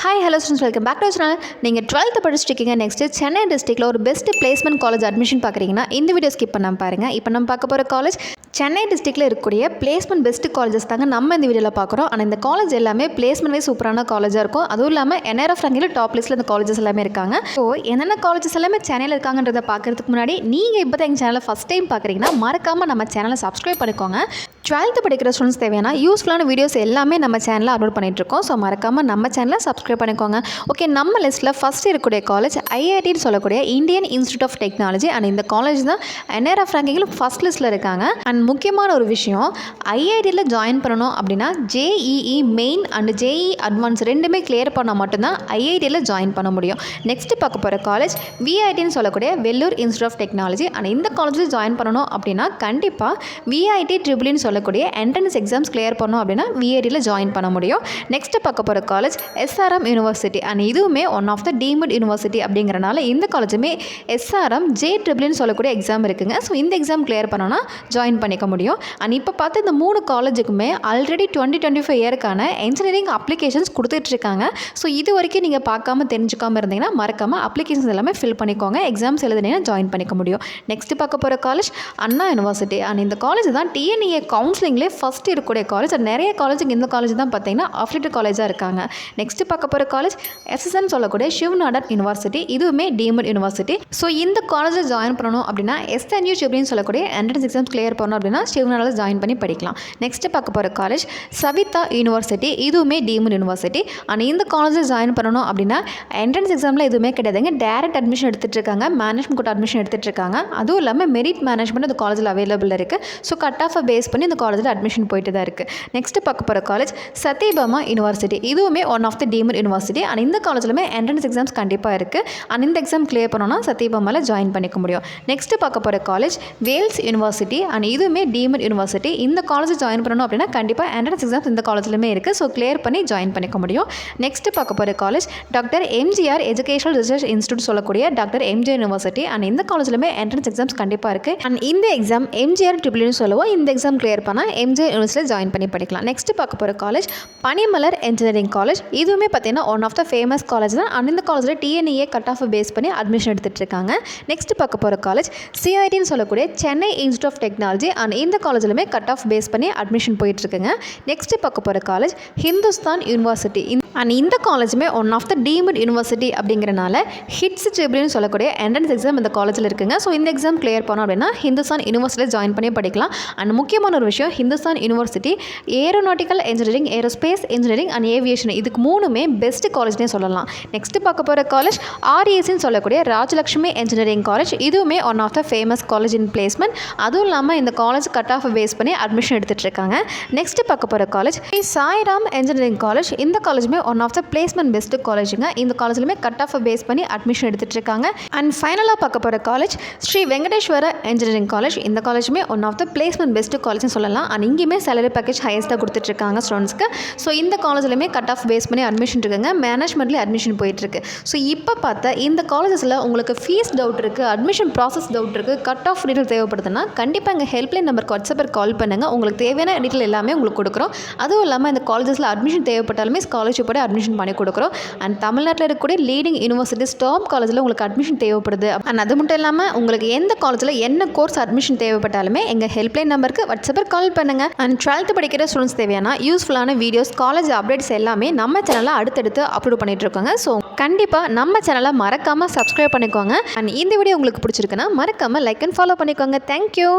Hi hello students, welcome back to channel. நீங்கள் 12th படிச்சிருக்கீங்க. Next Chennai டிஸ்ட்ரிக்டில் ஒரு பெஸ்ட் பிளேஸ்மெண்ட் காலேஜ் அட்மிஷன் பார்க்குறீங்கன்னா இந்த வீடியோ ஸ்கிப் பண்ணாமல் பாருங்கள். இப்போ நம்ம பார்க்க போகிற காலேஜ் சென்னை டிஸ்ட்ரிக்டில் இருக்கக்கூடிய பிளேஸ்மெண்ட் பெஸ்ட் காலேஜஸ் தாங்க நம்ம இந்த வீடியோவில் பார்க்குறோம். ஆனால் இந்த காலேஜ் எல்லாமே பிளேஸ்மெண்ட்வே சூப்பரான காலேஜாக இருக்கும். அதுவும் இல்லாமல் NRF ரேங்கில் டாப் லிஸ்ட்டில் இந்த காலேஜஸ் எல்லாமே இருக்காங்க. ஸோ என்னென்ன காலேஜஸ் எல்லாமே சென்னையில் இருக்காங்கன்றதை பார்க்குறதுக்கு முன்னாடி நீங்கள் இப்போ தான் எங்கள் சேனலை ஃபஸ்ட் டைம் பார்க்குறீங்கன்னா மறக்காமல் நம்ம சேனலை சப்ஸ்கிரைப் பண்ணிக்கோங்க. 12th படிக்கிற ஸ்டூடெண்ட்ஸ் தேவையான யூஸ்ஃபுல்லான வீடியோஸ் எல்லாமே நம்ம சேனலில் அப்லோட் பண்ணிகிட்ருக்கோம். ஸோ மறக்காமல் நம்ம சேனலை சப்ஸ்கிரைப் பண்ணிக்கோங்க. ஓகே, நம்ம லிஸ்ட்டில் ஃபஸ்ட் இருக்கக்கூடிய காலேஜ் ஐஐடின்னு சொல்லக்கூடிய Indian Institute of technology. And இந்த காலேஜ் தான் NRF ரேங்கிங்கில் ஃபஸ்ட் லிஸ்ட்டில் இருக்காங்க. அண்ட் முக்கியமான ஒரு விஷயம், ஐஐடியில் ஜாயின் பண்ணணும் அப்படின்னா JEE main and JEE advance ரெண்டுமே கிளியர் பண்ணால் மட்டும்தான் ஐஐடியில் ஜாயின் பண்ண முடியும். நெக்ஸ்ட்டு பார்க்க போகிற காலேஜ் VITன்னு சொல்லக்கூடிய Vellore Institute of technology. And இந்த காலேஜில் ஜாயின் பண்ணணும் அப்படின்னா கண்டிப்பாக VIT ட்ரிபிள்னு சொல்லக்கூடிய என்ட்ரன்ஸ் எக்ஸாம்ஸ் கிளியர் பண்ணோம் அப்படின்னா VITயில் ஜாயின் பண்ண முடியும். நெக்ஸ்ட்டு பார்க்க போகிற காலேஜ் SRM யூனிவர்சிட்டி. அண்ட் இதுவுமே one of the deemed university அப்படிங்கிறனால இந்த காலேஜுமே SRM JEE சொல்லக்கூடிய எக்ஸாம் இருக்குங்க. ஸோ இந்த எக்ஸாம் கிளியர் பண்ணோன்னா ஜாயின் பண்ணிக்க முடியும். அண்ட் இப்போ பார்த்து இந்த 3 காலேஜுக்குமே ஆல்ரெடி 2025 இயருக்கான இன்ஜினியரிங் அப்ளிகேஷன்ஸ் கொடுத்துட்ருக்காங்க. ஸோ இது வரைக்கும் நீங்கள் பார்க்காம தெரிஞ்சுக்காமல் இருந்தீங்கன்னா மறக்காமல் அப்ளிகேஷன்ஸ் எல்லாமே ஃபில் பண்ணிக்கோங்க. எக்ஸாம்ஸ் எழுதுனீங்கன்னா ஜாயின் பண்ணிக்க முடியும். நெக்ஸ்ட்டு பார்க்க போகிற காலேஜ் அண்ணா யூனிவர்சிட்டி. அண்ட் இந்த காலேஜ் தான் TNEA கவுன்சிலிங்லேயே ஃபஸ்ட் இருக்கக்கூடிய காலேஜ். அது நிறைய காலேஜுக்கு இந்த காலேஜ் தான் பார்த்தீங்கன்னா அஃபிலியேட்டட் காலேஜாக இருக்காங்க. நெக்ஸ்ட்டு பார்க்க போகிற காலேஜ் SSN சொல்லக்கூடிய சிவ்நாடன் யூனிவர்சிட்டி. இதுவுமே டீம்டு யூனிவர்சிட்டி. ஸோ இந்த காலேஜில் ஜாயின் பண்ணணும் அப்படின்னா SNU ட்ரிபிள்னு சொல்லக்கூடிய என்ட்ரன்ஸ் எக்ஸாம்ஸ் கிளியர் பண்ணணும் அப்படின்னா சிவ்நாடில் ஜாயின் பண்ணி படிக்கலாம். நெக்ஸ்ட்டு பார்க்க போகிற காலேஜ் சவிதா யூனிவர்சிட்டி. இதுவுமே டீம்டு யூனிவர்சிட்டி. அண்ட் இந்த காலேஜில் ஜாயின் பண்ணணும் அப்படின்னா என்ட்ரன்ஸ் எக்ஸாமில் எதுவுமே கிடையாதுங்க. டேரக்ட் அட்மிஷன் எடுத்துகிட்டு இருக்காங்க. மேனேஜ்மெண்ட் கூட அட்மிஷன் எடுத்துகிட்டு இருக்காங்க. அதுவும் இல்லாமல் மெரிட் மேனேஜ்மெண்ட் இந்த காலேஜில் அவைலபிள் இருக்குது. ஸோ கட் ஆஃபை பேஸ் பண்ணி இந்த காலேஜில் அட்மிஷன் போயிட்டு தான் இருக்குது. நெக்ஸ்ட்டு பார்க்க போகிற காலேஜ் சத்யபாமா யூனிவர்சிட்டி. இதுவுமே one of the deemed university. And இந்த காலேஜிலுமே என்ட்ரன்ஸ் எக்ஸாம்ஸ் கண்டிப்பாக இருக்குது. அண்ட் இந்த எக்ஸாம் கிளியர் பண்ணோன்னா சத்யபாமாவில் ஜாயின் பண்ணிக்க முடியும். நெக்ஸ்ட்டு பார்க்க போகிற காலேஜ் வேல்ஸ் யூனிவர்சிட்டி. அண்ட் இதுவுமே டீம்டு யூனிவர்சிட்டி. இந்த காலேஜ் ஜாயின் பண்ணணும் அப்படின்னா கண்டிப்பாக என்ட்ரன்ஸ் எக்ஸாம்ஸ் இந்த காலேஜிலுமே இருக்குது. ஸோ கிளியர் பண்ணி ஜாயின் பண்ணிக்க முடியும். நெக்ஸ்ட்டு பார்க்க போகிற college doctor MGR educational research institute சொல்லக்கூடிய டாக்டர் MGR யூனிவர்சிட்டி. அண்ட் இந்த காலேஜிலுமே என்ட்ரன்ஸ் எக்ஸாம்ஸ் கண்டிப்பாக இருக்குது. அண்ட் இந்த எக்ஸாம் MGR ட்ரிபிள்னு சொல்லுவோம். இந்த எக்ஸாம் கிளியர் பண்ணால் MGR யூனிவர்சிட்டியில் ஜாயின் பண்ணி படிக்கலாம். நெக்ஸ்ட்டு பார்க்க போகிற காலேஜ் பனிமலர் இன்ஜினியரிங் காலேஜ். இதுவுமே பார்த்தீங்கன்னா one of the famous college தான். அண்ட் இந்த காலேஜில் TNEA கட் ஆஃப் பேஸ் பண்ணி அட்மிஷன் எடுத்துகிட்டு இருக்காங்க. நெக்ஸ்ட்டு பார்க்க போகிற காலேஜ் CITன்னு சொல்லக்கூடிய Chennai institute of technology. And இந்த காலேஜிலுமே கட் ஆஃப் பேஸ் பண்ணி அட்மிஷன் போயிட்டுருக்குங்க. நெக்ஸ்ட்டு பார்க்க போகிற காலேஜ் ஹிந்துஸ்தான் யூனிவர்சிட்டி. அண்ட் இந்த காலேஜுமே one of the deemed university அப்படிங்கிறனால HITS ட்ரிபிள்னு சொல்லக்கூடிய என்ட்ரன்ஸ் எக்ஸாம் இந்த காலேஜில் இருக்குங்க. ஸோ இந்த எக்ஸாம் கிளியர் பண்ணோம் அப்படின்னா ஹிந்துஸ்தான் யூனிவர்சிட்டியில் ஜாயின் பண்ணி படிக்கலாம். அண்ட் முக்கியமான ஒரு விஷயம், Hindustan university aeronautical engineering, aerospace engineering and aviation இதுக்கு 3மே பெஸ்ட் காலேஜ்னே சொல்லலாம். நெக்ஸ்ட்டு பார்க்க போகிற காலேஜ் RESன்னு சொல்லக்கூடிய ராஜலட்சுமி இன்ஜினியரிங் காலேஜ். இதுவுமே one of the famous college in placement. அதுவும் இல்லாமல் இந்த காலேஜ் கட் ஆஃப் பேஸ் பண்ணி அட்மிஷன் எடுத்துகிட்டு இருக்காங்க. நெக்ஸ்ட்டு பார்க்க போகிற காலேஜ் சாய்ராம் இன்ஜினியரிங் காலேஜ். இந்த காலேஜுமே one of the placement best காலேஜுங்க. இந்த காலேஜ்லையுமே கட் ஆஃப் பேஸ் பண்ணி அட்மிஷன் எடுத்துகிட்டு இருக்காங்க. அண்ட் ஃபைனலாக பார்க்க போகிற college Sri Venkateswara engineering college. இந்த காலேஜுமே one of the placement best காலேஜ்னு சொல்லலாம். அண்ட் இங்கேயுமே சேலரி பேக்கேஜ் ஹையஸ்ட்டாக கொடுத்துட்ருக்காங்க ஸ்டூடெண்ட்ஸ்க்கு. ஸோ இந்த காலேஜ்லையுமே கட் ஆஃப் பேஸ் பண்ணி அட்மிஷன் இருக்குங்க. மேனேஜ்மெண்ட்லேயே அட்மிஷன் போயிட்டுருக்கு. ஸோ இப்போ பார்த்தா இந்த காலேஜஸில் உங்களுக்கு ஃபீஸ் டவுட் இருக்குது, அட்மிஷன் ப்ராசஸ் டவுட் இருக்குது, கட் ஆஃப் டீட்டெயில் தேவைப்படுதுன்னா கண்டிப்பாக எங்கள் ஹெல்ப்லைன் நம்பருக்கு வாட்ஸ்அப்பில் கால் பண்ணுங்கள். உங்களுக்கு தேவையான டீட்டெயில் எல்லாமே உங்களுக்கு கொடுக்குறோம். அதுவும் இல்லாமல் இந்த காலேஜஸில் அட்மிஷன் தேவைப்பட்டாலுமே ஸ்காலர்ஷிப்போட அட்மிஷன் பண்ணி கொடுக்குறோம். அண்ட் தமிழ்நாட்டில் இருக்கக்கூடிய லீடிங் யூனிவர்சிட்டிஸ் டாப் காலேஜில் உங்களுக்கு அட்மிஷன் தேவைப்படுது. அண்ட் அது மட்டும் இல்லாமல் உங்களுக்கு எந்த காலேஜில் என்ன கோர்ஸ் அட்மிஷன் தேவைப்பட்டாலுமே எங்கள் ஹெல்ப்லைன் நம்பருக்கு வாட்ஸ்அப்பில் கால் பண்ணுங்கள். அண்ட் 12th படிக்கிற ஸ்டூடெண்ட்ஸ் தேவையான யூஸ்ஃபுல்லான வீடியோஸ், காலேஜ் அப்டேட்ஸ் எல்லாமே நம்ம சேனலில் அடுத்தடுத்து அப்லோட் பண்ணிட்டு இருக்கோங்க. ஸோ கண்டிப்பாக நம்ம சேனலை மறக்காமல் சப்ஸ்கிரைப் பண்ணிக்கோங்க. அண்ட் இந்த வீடியோ உங்களுக்கு பிடிச்சிருக்குன்னா மறக்காமல் லைக் அண்ட் ஃபாலோ பண்ணிக்கோங்க. தேங்க்யூ.